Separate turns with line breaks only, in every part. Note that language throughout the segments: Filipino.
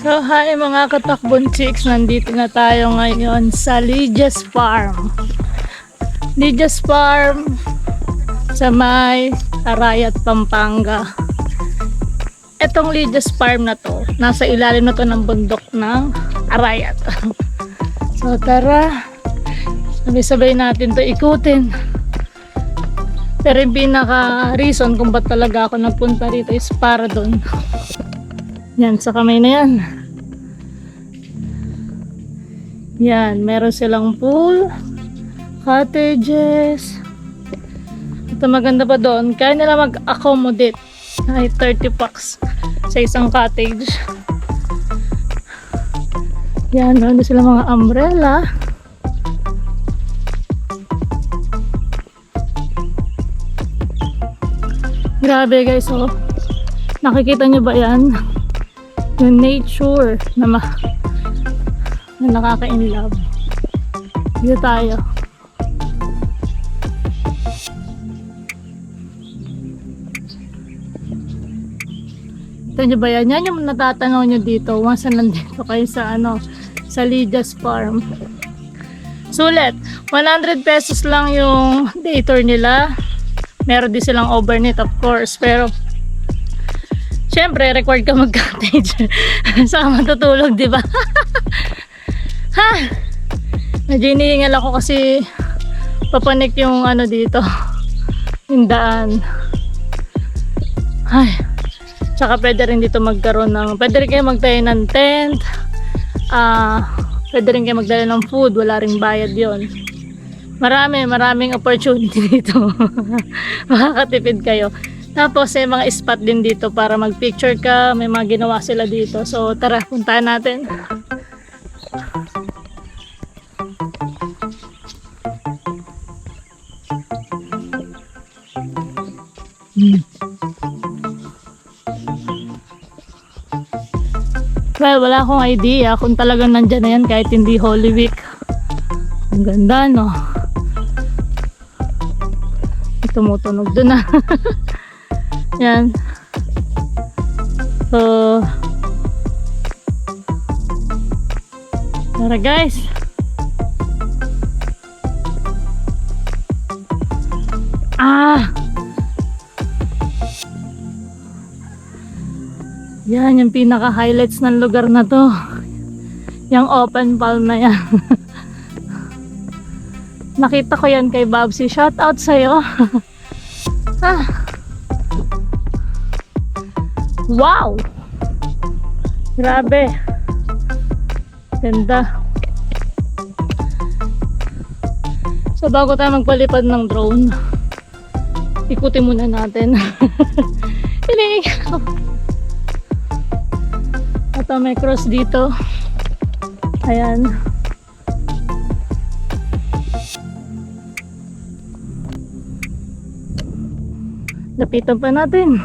So hi mga katakbon chicks, nandito na tayo ngayon sa Lydia's Farm. Lydia's Farm sa may Arayat, Pampanga. Etong Lydia's Farm na to, nasa ilalim na to ng bundok ng Arayat. So tara, sabay-sabay natin to ikutin. Pero yung pinaka reason kung ba't talaga ako nagpunta rito is para doon. Yan, sa kamay na yan. Yan, meron silang pool, cottages. Ito maganda pa doon, kaya nila mag-accommodate kahit 30 bucks sa isang cottage. Yan, meron sila mga umbrella. Grabe guys, oh. Nakikita nyo ba yan? Yung nature na nakaka-inlove. Dito tayo. Ito nyo ba yan? Yan yung natatanaw nyo dito. Once na nandito kayo sa sa Lydia's Farm. Sulit. 100 pesos lang yung day tour nila. Meron din silang overnight of course. Pero syempre, required ka mag-cottage. Saka matutulog, di ba? Ha! Medyo inihingal ako kasi papanik yung dito. Yung daan. Ay. Tsaka pwede rin dito magkaroon ng, pwede rin kayo magtayo ng tent. Pwede rin kayo magdala ng food. Wala ring bayad yon. Maraming opportunity dito. Makakatipid kayo. Tapos may mga spot din dito para mag-picture ka. May mga ginawa sila dito. So tara, puntahan natin. Well, wala akong idea kung talagang nandyan na yan kahit hindi Holy Week. Ang ganda, no? Tumutunog doon na. Yan. So tara guys. Yan yung pinaka highlights ng lugar na to. Yung open palm na yan. Nakita ko yan kay Babsi. Shout out sa'yo. Wow! Grabe. Ganda. So bago tayo magpalipad ng drone, ikutin muna natin. Hinihingal ko. Ito may cross dito. Ayan. Lapitan pa natin.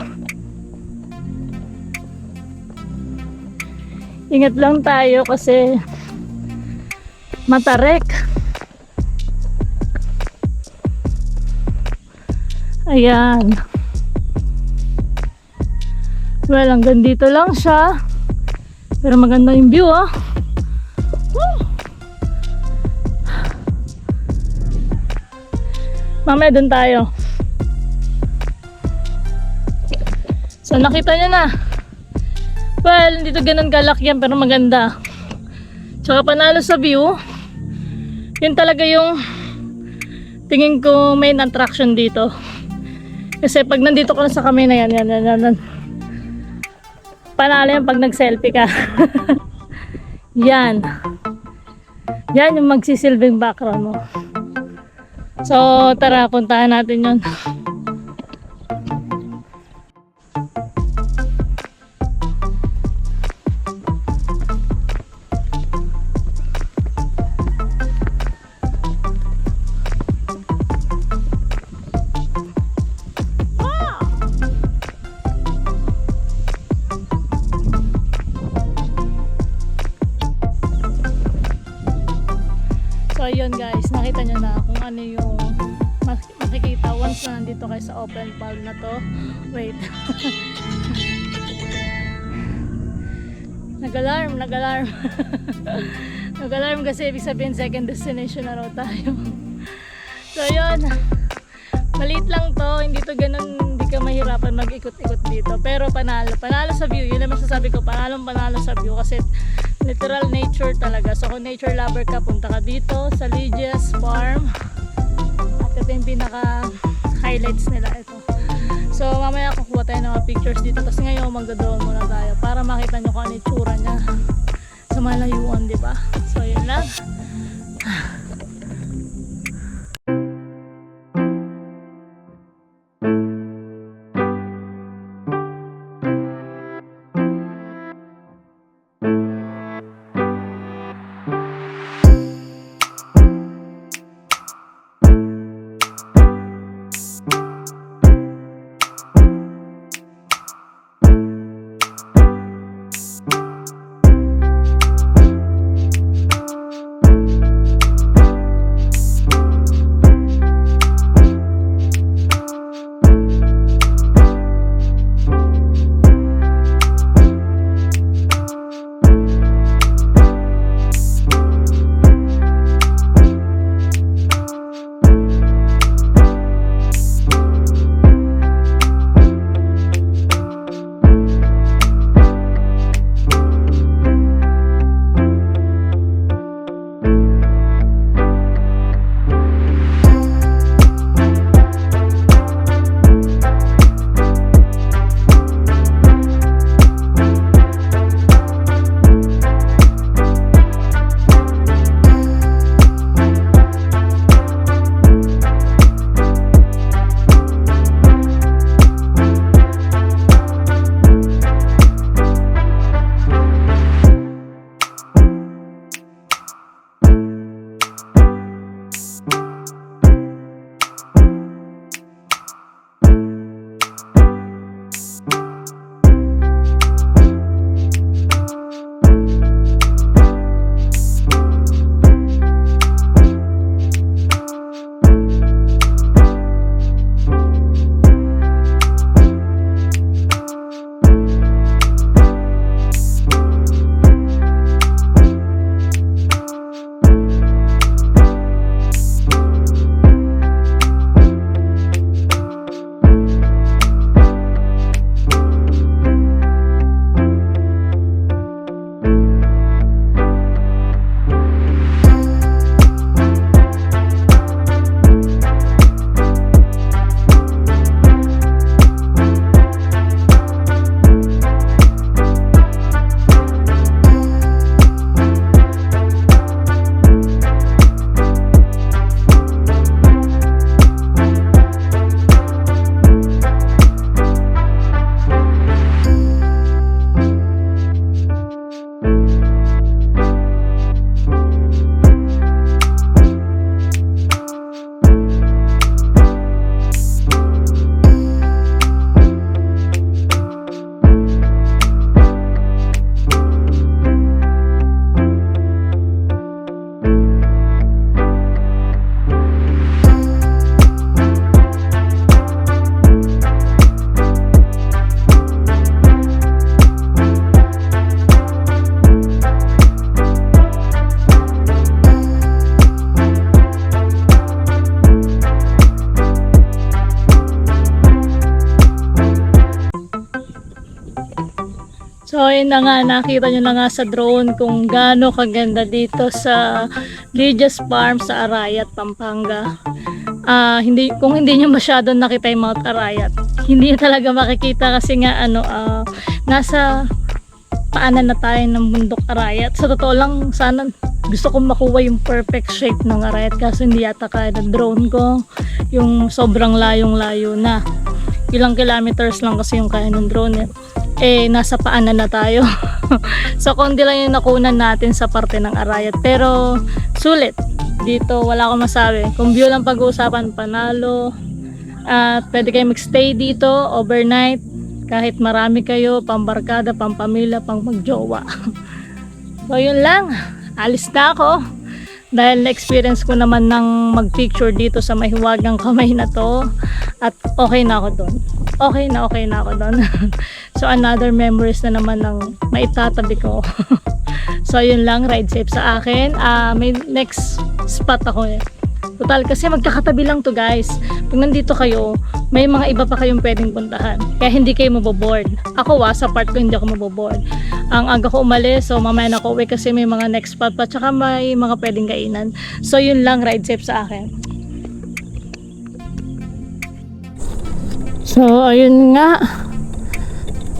Ingat lang tayo kasi matarek. Ayan. Well, hanggang dito lang siya. Pero maganda yung view, oh. Mamaya dun tayo. So nakita nyo na. Well, hindi to ganun kalaki yan pero maganda. Tsaka panalo sa view. Yun talaga yung tingin ko main attraction dito. Kasi pag nandito ka na sa kami na yan. Panalo yan pag nag-selfie ka. Yan. Yan yung magsisilbing background mo. So tara, puntahan natin yun. So ayun guys, nakita nyo na kung ano yung makikita once na nandito kayo sa open palm na to. Wait. Nag-alarm. Nag-alarm kasi ibig sabihin second destination na raw tayo. So yun, maliit lang to, hindi to ganun, hindi ka mahirapan mag-ikot-ikot dito. Pero panalo sa view, yun naman sasabi ko, panalo sa view kasi literal nature talaga. So kung nature lover ka, punta ka dito sa Lygia's Farm. At ito yung pinaka highlights nila ito. So mamaya kukuha tayo ng mga pictures dito. Tapos ngayon mag-drone muna tayo para makita nyo kung ano yung tsura niya sa malayuan, di ba? So yun lang. So ayun na nga, nakita nyo na nga sa drone kung gaano kaganda dito sa Lygia's Farm sa Arayat, Pampanga. Kung hindi nyo masyado nakita yung Mount Arayat, hindi nyo talaga makikita kasi nga nasa paanan na tayo ng bundok Arayat. Sa totoo lang, sana gusto kong makuha yung perfect shape ng Arayat kasi hindi yata kaya ng drone ko yung sobrang layong-layo na. Ilang kilometers lang kasi yung kaya ng drone nasa paanan na tayo. So kundi lang yung nakunan natin sa parte ng Arayat, pero sulit dito, wala akong masabi. Kung view lang pag-uusapan, panalo. At pwede kayo magstay dito overnight kahit marami kayo, pambarkada, pampamilya, pang magjowa. So yun lang, alis na ako dahil na-experience ko naman ng mag-picture dito sa mahiwagang kamay na to at okay na ako doon. okay na ako doon. So another memories na naman ng maitatabi ko. So yun lang, ride safe sa akin. May next spot ako eh. Total kasi magkakatabi lang to guys. Pag nandito kayo, may mga iba pa kayong pwedeng puntahan. Kaya hindi kayo maboboard. Ako sa part ko hindi ako maboboard. Ang aga ko umalis, so mamaya na ako uwi kasi may mga next spot pa. Tsaka may mga pwedeng kainan. So yun lang, ride safe sa akin. So ayun nga.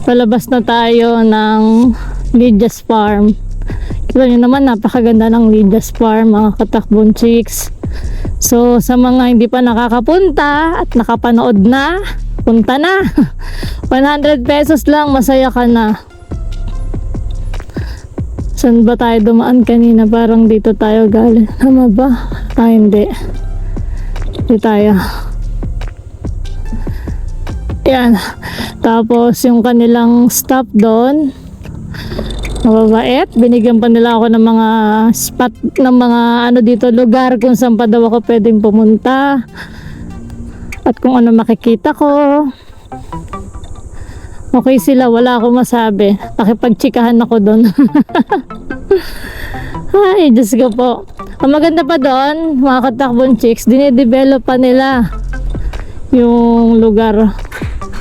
Palabas na tayo ng Lydia's Farm. Kita nyo naman, napakaganda ng Lydia's Farm, mga katakbon chicks. So sa mga hindi pa nakakapunta at nakapanood na, punta na. 100 pesos lang, masaya ka na. Saan ba tayo dumaan kanina? Parang dito tayo galing. Tama ba? Hindi. Dito tayo. Yan. Tapos yung kanilang stop doon, mababait. Binigyan pa nila ako ng mga spot, ng mga dito, lugar kung saan pa daw ako pwedeng pumunta. At kung ano makikita ko. Okay sila, wala akong masabi. Nakipagtsikahan ako doon. Ay, Diyos ko po. Ang maganda pa doon, mga katakbon chicks, dinidevelop pa nila yung lugar.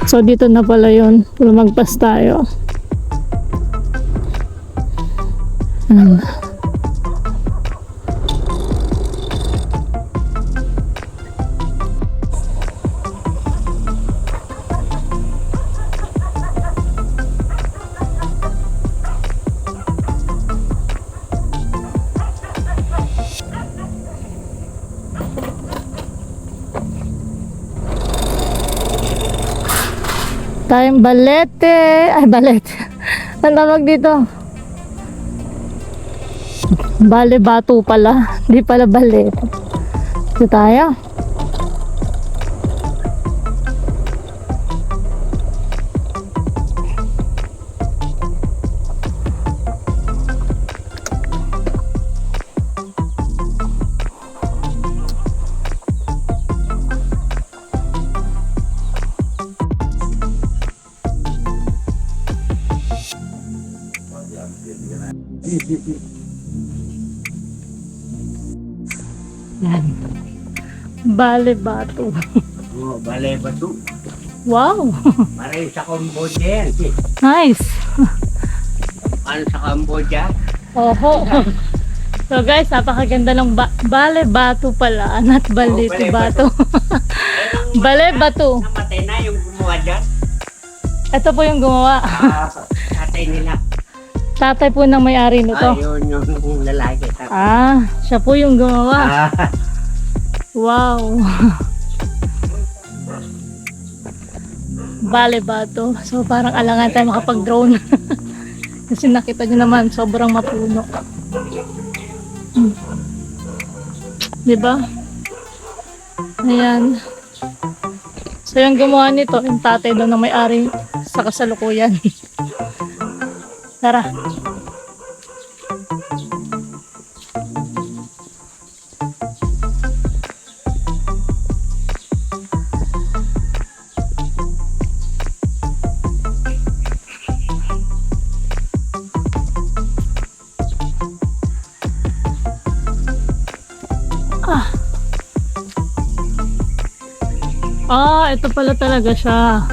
So dito na pala yun. Lumagpas tayo. Tayong balete. Ay, balete. Ang tawag dito? Bale bato pala. Hindi pala balete. Ito tayo. Yan. Bale bato.
Oh, bale bato.
Wow.
Maray sa Cambodia yan.
Nice.
Ano sa Cambodia?
Oho. So guys, napakaganda ng bale bato pala. Not balete bato. Bale bato.
Namatay na yung gumawa dyan.
Ito po yung gumawa.
Tatay nila.
Tatay po ng may-ari nito.
Ayun yung lalaki.
Siya po yung gumawa. Wow. Bale bato. So parang alangan tayo makapag-drone. Kasi nakita nyo naman, sobrang mapuno. Diba? Ayan. So yung gumawa nito, yung tatay doon ng may-ari sa kasalukuyan. Tara. Ito pala talaga siya.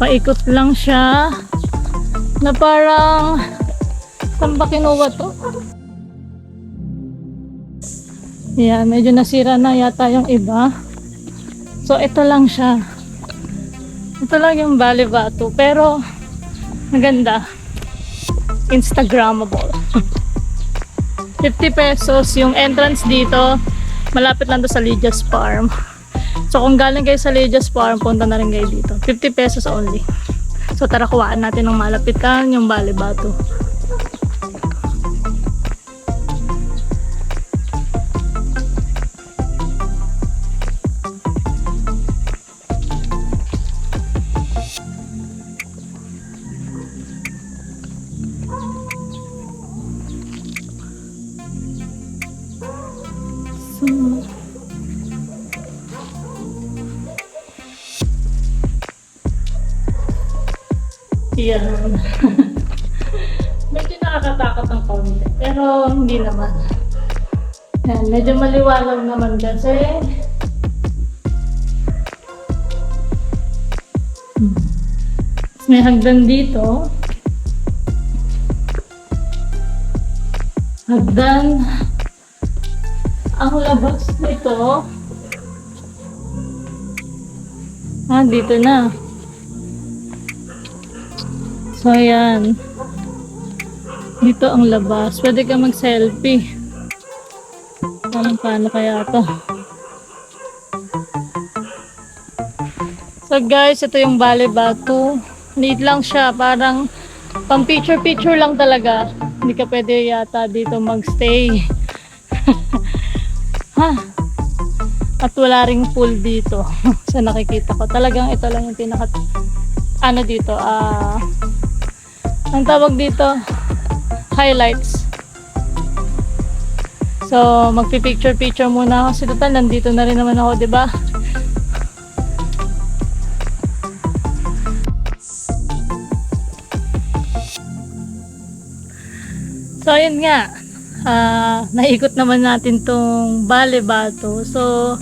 Paikot lang siya. Na parang saan ba kinuha to? Yan, medyo nasira na yata yung iba. So ito lang siya. Ito lang yung Bale Bato. Pero maganda. Instagrammable. 50 pesos yung entrance dito. Malapit lang to sa Lydia's Farm. So kung galing kayo sa Lydia's Farm, punta na rin kayo dito. 50 pesos only. So tara, kuhaan natin ng malapitan yung Bale Bato. Yan. Medyo nakakatakot ang konti. Pero hindi naman. Yan, medyo maliwanag naman kasi. May hagdan dito. Hagdan. Ang labas nito. Dito na. So, ayan. Dito ang labas. Pwede ka mag-selfie. Paano kaya to? So, guys, ito yung Bale Batu. Need lang siya. Parang pang picture-picture lang talaga. Hindi ka pwede yata dito magstay. At wala ring pool dito sa nakikita ko. Talagang ito lang yung pinaka dito, ang tawag dito, highlights. So, magpi-picture muna ako kasi total nandito na rin naman ako, 'di ba? So, ayun nga. Naikot naman natin tong Bale Batu. So,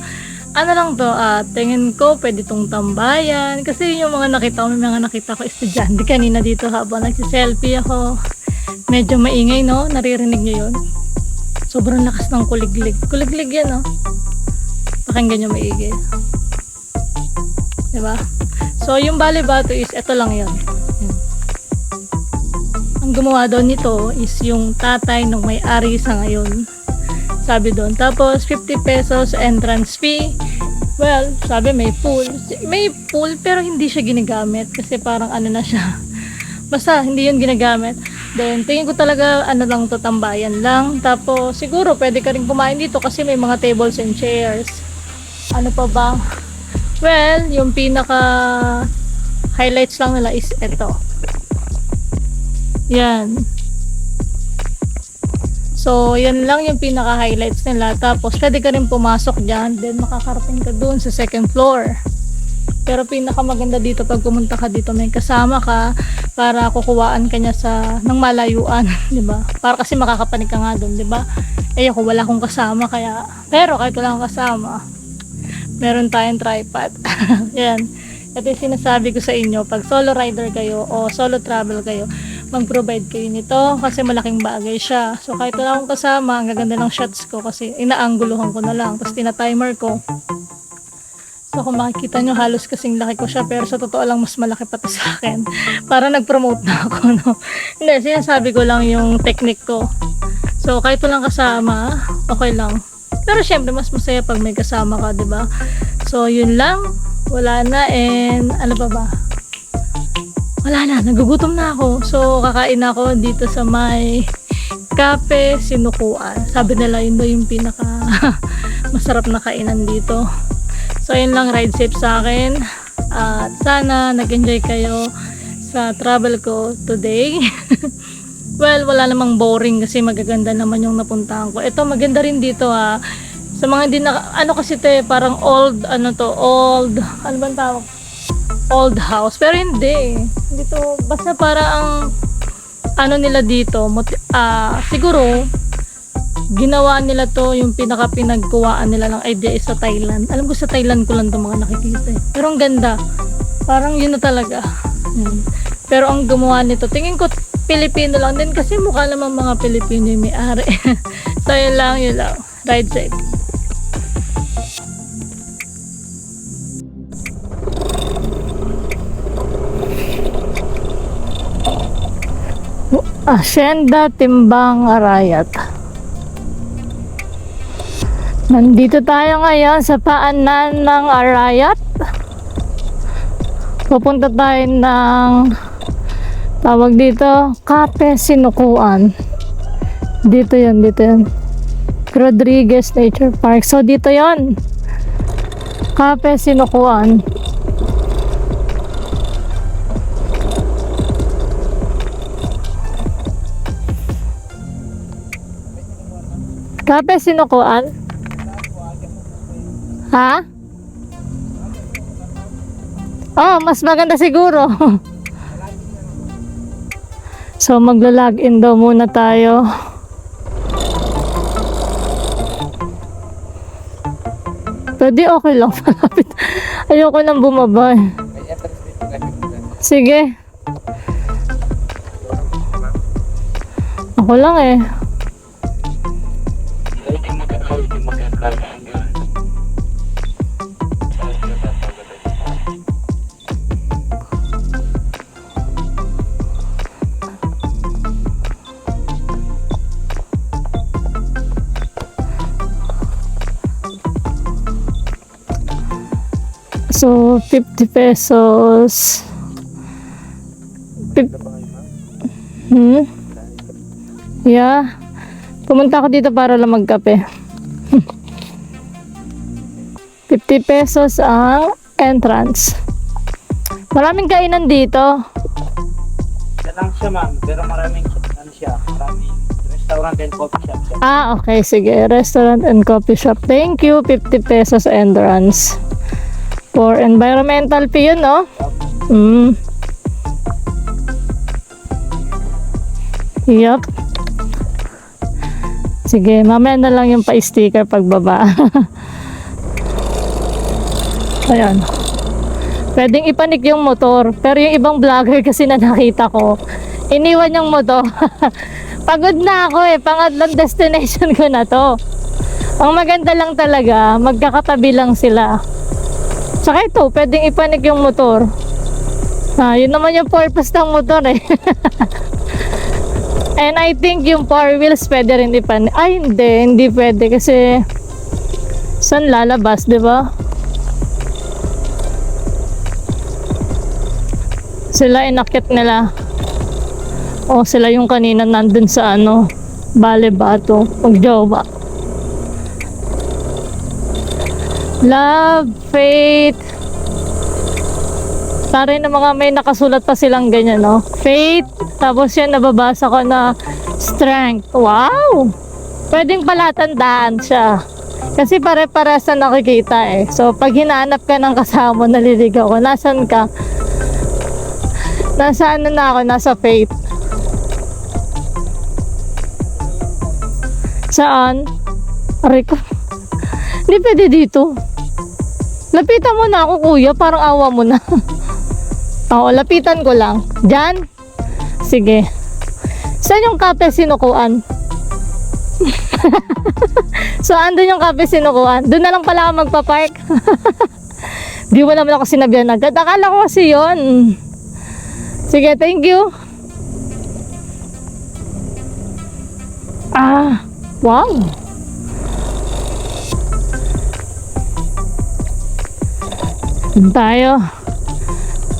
ano lang to, tingin ko pwede tong tambayan. Kasi yung mga nakita ko, may mga nakita ko estudyante kanina dito habang nagsiselfie ako. Medyo maingay, no? Naririnig nyo yun? Sobrang lakas ng kuliglig. Kuliglig yan, no? Pakinggan nyo maigi. Diba? So, yung Bale Batu is, ito lang yan. Ang gumawa daw nito is yung tatay ng may-ari sa ngayon. Sabi doon. Tapos, 50 pesos entrance fee. Well, sabi may pool. May pool pero hindi siya ginagamit. Kasi parang ano na siya. Basta, hindi yun ginagamit. Then, tingin ko talaga, ano lang to, tambayan lang. Tapos, siguro, pwede ka rin kumain dito kasi may mga tables and chairs. Ano pa ba? Well, yung pinaka highlights lang nila is ito. Yan. So, yan lang yung pinaka-highlights nila. Tapos, pwede ka rin pumasok dyan. Then, makakarating ka dun sa second floor. Pero, pinaka-maganda dito, pag pumunta ka dito, may kasama ka para kukuhaan ka niya ng malayuan. Diba? Para kasi makakapanig ka nga dun, diba? Eh, ako wala akong kasama, kaya... Pero, kahit wala akong kasama, meron tayong tripod. Yan. Ito yung sinasabi ko sa inyo, pag solo rider kayo o solo travel kayo, mag-provide kayo nito kasi malaking bagay siya. So kahit wala akong kasama, ang gaganda ng shots ko kasi inaangguluhan ko na lang. Tapos tina-timer ko. So kung makikita nyo, halos kasing laki ko siya. Pero sa totoo lang, mas malaki pa to sa akin. Para nag-promote na ako, no? Hindi, sinasabi ko lang yung technique ko. So kahit walang kasama, okay lang. Pero syempre, mas masaya pag may kasama ka, diba? So yun lang. Wala na, and ano ba? Wala na, nagugutom na ako. So, kakain ako dito sa may Cafe Sinukuan. Sabi nila, yun daw yung pinaka masarap na kainan dito. So, yun lang, ride safe sa akin. At sana nag-enjoy kayo sa travel ko today. Well, wala namang boring kasi magaganda naman yung napuntahan ko. Ito, maganda rin dito sa mga hindi na, ano kasi parang old, old, ano bang tawag? Old house, pero hindi dito, basta para ang ano nila dito, siguro ginawa nila to, yung pinaka pinagkuwaan nila ng idea is sa Thailand. Alam ko sa Thailand ko lang to mga nakikita pero ang ganda, parang yun na talaga. Pero ang gumawa nito, tingin ko Pilipino lang din kasi mukha naman mga Pilipino yung may-ari. So yun lang, ride safe. Hacienda Timbang Arayat. Nandito tayo ngayon sa paanan ng Arayat. Pupunta tayo ng tawag dito, Cafe Sinukuan. Dito yun. Rodriguez Nature Park. So dito yun. Cafe Sinukuan. Cafe Sinukuan? Ha? Oh, mas maganda siguro. So magla-login daw muna tayo. Pwede, okay lang. Malapit. Ayoko nang bumaba. Sige. Ako lang eh. So, 50 pesos. Yeah. Pumunta ako dito para lang magkape. 50 pesos ang entrance. Maraming kainan dito.
Yan lang siya, ma'am. Pero maraming restaurant and coffee shop siya.
Ah, okay. Sige. Restaurant and coffee shop. Thank you. 50 pesos entrance. For environmental fee yun, no? Yup. Sige, mamaya na lang yung pa-sticker pagbaba. Ayan. Pwedeng ipanik yung motor. Pero yung ibang vlogger kasi na nakita ko, iniwan yung motor. Pagod na ako eh. Pangatlong destination ko na to. Ang maganda lang talaga, magkakatabi lang sila. Saka ito, pwedeng ipanik yung motor. Yun naman yung purpose ng motor eh. And I think yung four wheels pwede rin ipanik. Ay, hindi pwede kasi saan lalabas, di ba? Sila inakit nila. O sila yung kanina nandun sa Bale-Bato, Magjoba. Love, faith. Tari na mga may nakasulat pa silang ganyan, no? Faith. Tapos yan, nababasa ko na strength. Wow! Pwedeng palatandaan siya. Kasi pare-pares na nakikita eh. So, pag hinahanap ka ng kasama, naliligaw ko. Nasaan ka? Nasa na ako? Nasa faith. Saan? Aray ko. Hindi pwede dito. Lapitan mo na ako, kuya. Parang awa mo na. Oo, lapitan ko lang. Diyan? Sige. Saan yung kape sinukuan? So, andun yung kape sinukuan. Doon na lang pala ako magpa-park. Di mo naman ako sinabihan agad. Akala ko kasi yun. Sige, thank you. Wow.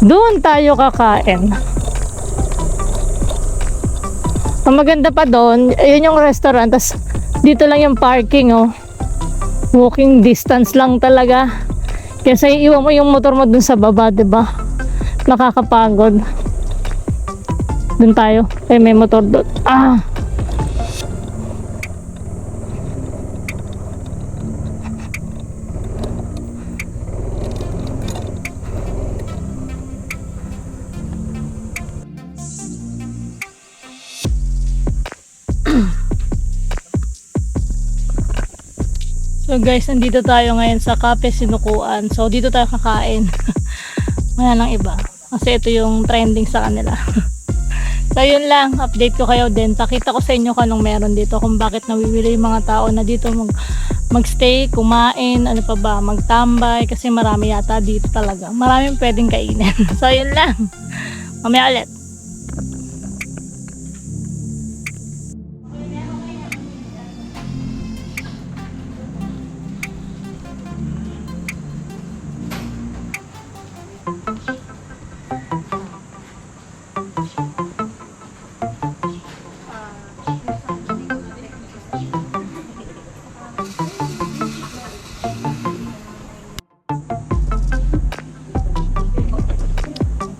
Doon tayo kakain. Ang maganda pa doon, yun yung restaurant. Tas dito lang yung parking, oh. Walking distance lang talaga. Kasi iwan mo yung motor mo dun sa baba, 'di ba? Nakakapagod. Doon tayo. May motor doon. So guys, nandito tayo ngayon sa Cafe Sinukuan. So dito tayo kakain. Wala nang iba. Kasi ito yung trending sa kanila. So yun lang, update ko kayo din. Pakita ko sa inyo kung anong meron dito. Kung bakit nawiwili yung mga tao na dito magstay, kumain, ano pa ba, magtambay. Kasi marami yata dito talaga. Maraming pwedeng kainin. So yun lang. Mamaya ulit.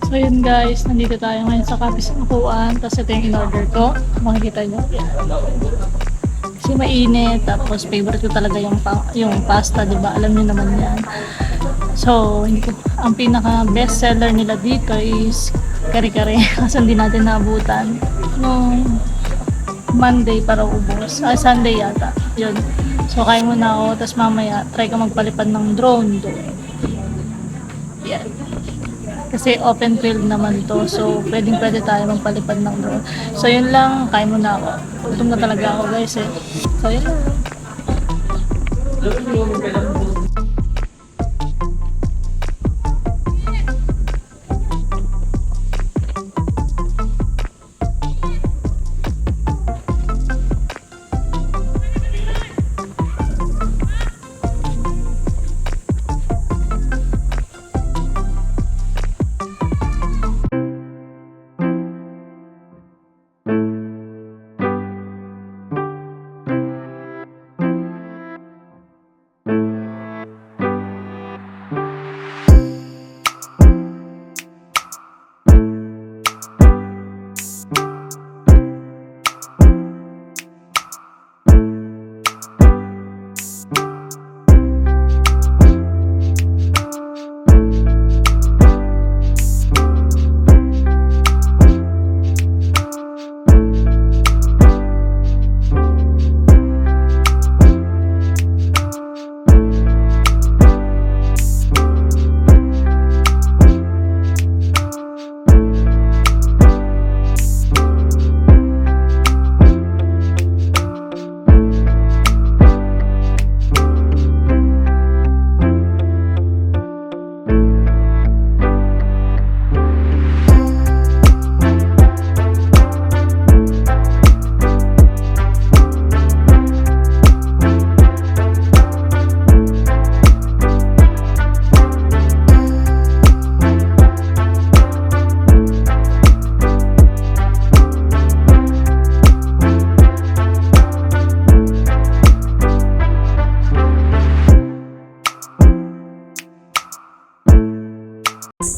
So yun guys, nandito tayo ngayon sa Cafe Sinukuan. Tapos ito yung in-order ko. Makikita nyo. Kasi mainit. Tapos favorite ko talaga yung pasta, diba? Alam nyo naman yan. So, ang pinaka best seller nila dito is kare-kare. Kasi hindi natin naabutan. Nung Monday para ubos. Sunday yata. Yun. So, kain muna ako. Tapos mamaya, try ko magpalipad ng drone doon. Yan. Kasi open field naman to. So, pwede tayo magpalipad ng drone. So, yun lang. Kain muna ako. Gutom na talaga ako guys eh. So, yun lang.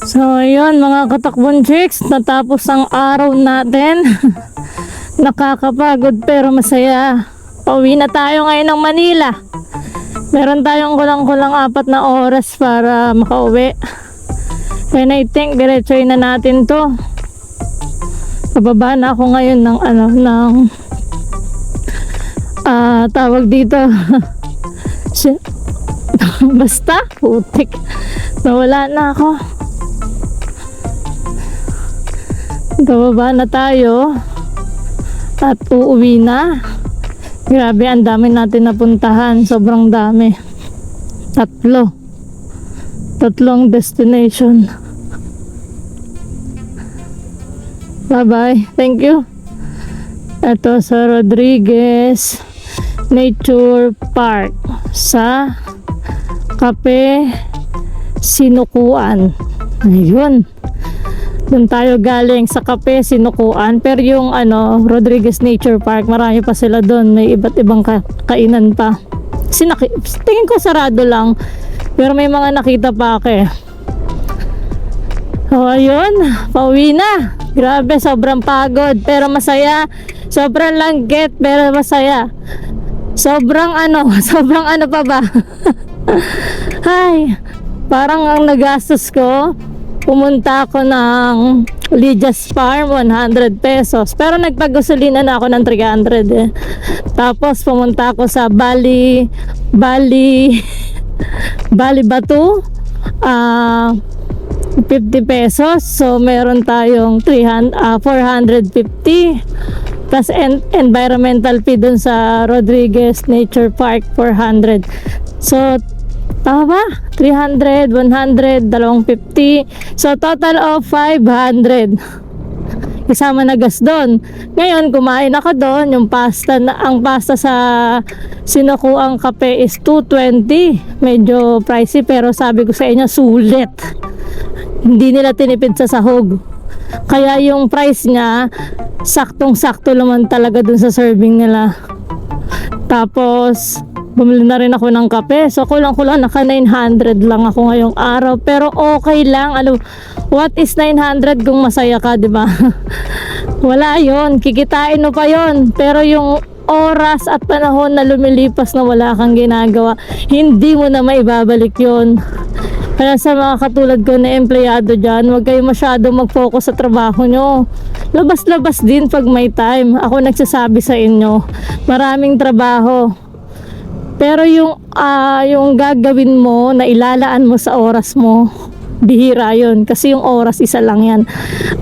So, ayun mga katakbon chicks, natapos ang araw natin. Nakakapagod pero masaya. Pauwi na tayo ngayon ng Manila. Meron tayong kulang-kulang 4 na oras para makauwi. And I think diretsoy na natin to. Pababa na ako ngayon ng tawag dito. Basta, putik. Nawala na ako. Bababa na tayo at uuwi na. Grabe, ang dami natin napuntahan. Sobrang dami. 3 destination. Bye bye. Thank you. Ito sa Rodriguez Nature Park sa Cafe Sinukuan. Ayun. Doon tayo galing sa Cafe Sinukuan. Pero yung Rodriguez Nature Park, marami pa sila doon. May iba't ibang kainan pa. Tingin ko sarado lang. Pero may mga nakita pa ako eh. So ayun, pauwi na. Grabe, sobrang pagod pero masaya. Sobrang langgit pero masaya. Sobrang sobrang pa ba? Ay, parang ang nagastos ko, pumunta ako ng Lijas Farm, 100 pesos. Pero nagpagasolina na ako ng 300 eh. Tapos pumunta ako sa Bali Batu, 50 pesos. So meron tayong 450. Plus environmental fee dun sa Rodriguez Nature Park, 400. So tama ba? 300, 100, 250. So total of 500. Kasama na gas doon. Ngayon kumain ako doon. Yung ang pasta sa Sinukuang Cafe is 220. Medyo pricey pero sabi ko sa inyo sulit. Hindi nila tinipid sa sahog. Kaya yung price niya saktong-sakto naman talaga dun sa serving nila. Tapos bumili na rin ako ng kape. So kulang-kulang naka 900 lang ako ngayong araw. Pero okay lang. What is 900 kung masaya ka, di ba? Wala yon, kikitain mo pa yon. Pero yung oras at panahon na lumilipas na wala kang ginagawa, hindi mo na maibabalik yon. Kaya sa mga katulad ko na empleyado dyan, huwag kayo masyado mag-focus sa trabaho nyo. Labas-labas din pag may time. Ako nagsasabi sa inyo, maraming trabaho. Pero yung gagawin mo na ilalaan mo sa oras mo, bihira yun. Kasi yung oras isa lang yan.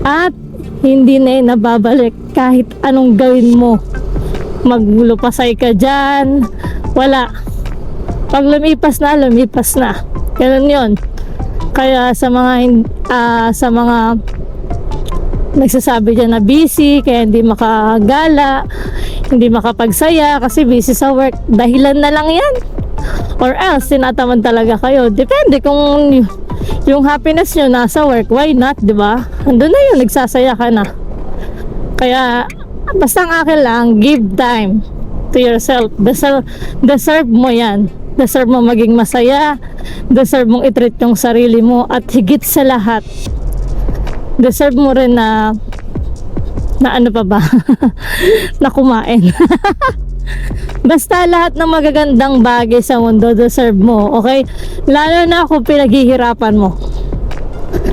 At hindi na yun nababalik kahit anong gawin mo. Maglupasay ka dyan, wala. Pag lumipas na, lumipas na. Ganun yun. Kaya sa mga nagsasabi dyan na busy, kaya hindi makagala, hindi makapagsaya kasi busy sa work, dahilan na lang yan. Or else, tinatamad talaga kayo. Depende kung yung happiness nyo nasa work, why not, di ba? Andun na yun, nagsasaya ka na. Kaya, basta ang akin lang, give time to yourself. Deserve mo yan. Deserve mo maging masaya. Deserve mong i-treat yung sarili mo. At higit sa lahat, deserve mo rin na ano pa ba? na kumain. Basta lahat ng magagandang bagay sa mundo, deserve mo. Okay? Lalo na kung pinaghihirapan mo.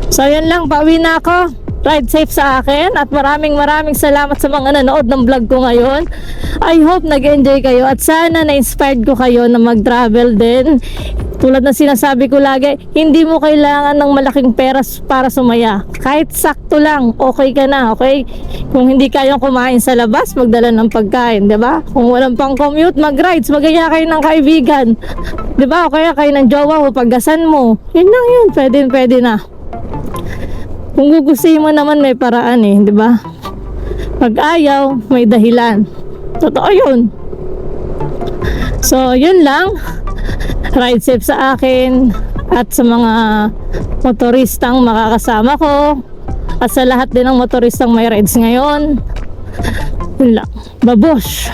So, yan lang. Pauwi na ako. Ride safe sa akin at maraming salamat sa mga nanood ng vlog ko ngayon. I hope nag-enjoy kayo at sana na-inspired ko kayo na mag-travel din. Tulad ng sinasabi ko lagi, hindi mo kailangan ng malaking pera para sumaya. Kahit sakto lang, okay ka na, okay? Kung hindi kayang kumain sa labas, magdala ng pagkain, 'di ba? Kung walang pang commute, mag-rides, magaya kayo ng kaibigan. 'Di ba? O kaya kayo ng jowa mo, paggasan mo. Yun lang yun, pwede na. Kung gugustuhin mo naman may paraan di ba? Pag ayaw, may dahilan. Totoo yun. So, yun lang. Ride safe sa akin at sa mga motoristang makakasama ko at sa lahat din ng motoristang may rides ngayon. Yun lang. Babush!